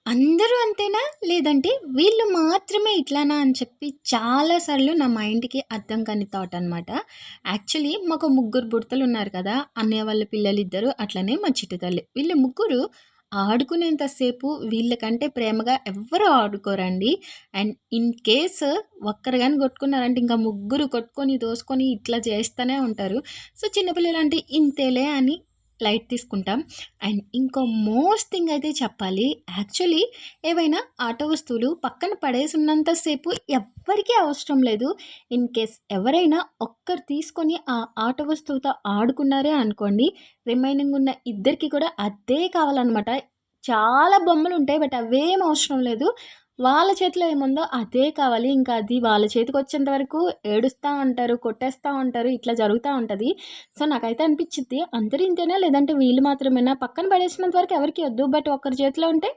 అందరూ అంతేనా? లేదంటే వీళ్ళు మాత్రమే ఇట్లానా అని చెప్పి చాలా సార్లు నా మైండ్‌కి అర్థం కాని థాట్ అనమాట. యాక్చువల్లీ మాకు ముగ్గురు బుడతలున్నారు కదా! అన్నయ్య వాళ్ళ పిల్లలిద్దరు, అట్లనే మా చిట్టి తల్లి. వీళ్ళు ముగ్గురు ఆడుకునేంత సేపు వీళ్ళకంటే ప్రేమగా ఎవ్వరు ఆడుకోరండి. అండ్ ఇన్ కేస్ ఒక్కరు గాని కొట్టుకున్నారంటే ఇంకా ముగ్గురు కొట్టుకొని, దోసుకొని ఇట్లా చేస్తనే ఉంటారు. సో, చిన్న పిల్లలంటే ఇంతేలే అని లైట్ తీసుకుంటాం. అండ్ ఇంకో మోస్ట్ థింగ్ అయితే చెప్పాలి. యాక్చువల్లీ ఏవైనా ఆట వస్తువులు పక్కన పడేసున్నంత సేపు ఎవ్వరికీ అవసరం లేదు. ఇన్ కేస్ ఎవరైనా ఒక్కరు తీసుకొని ఆ ఆట వస్తువుతో ఆడుకున్నారే అనుకోండి, రిమైనింగ్ ఉన్న ఇద్దరికి కూడా అదే కావాలనమాట. చాలా బొమ్మలుంటాయి. బట్ అవేం అవసరం లేదు. వాళ్ళ చేతిలో ఏముందో అదే కావాలి. ఇంకా అది వాళ్ళ చేతికొచ్చేంత వరకు ఏడుస్తా ఉంటారు, కొట్టేస్తా ఉంటారు. ఇట్లా జరుగుతా ఉంటది. సో, నాకైతే అనిపిచ్చిద్ది అందరూ ఇంతేనా? లేదంటే వీళ్ళు మాత్రమేనా? పక్కన పడేసినంత వరకు ఎవరికీ వద్దు. బట్ ఒకరి చేతిలో ఉంటే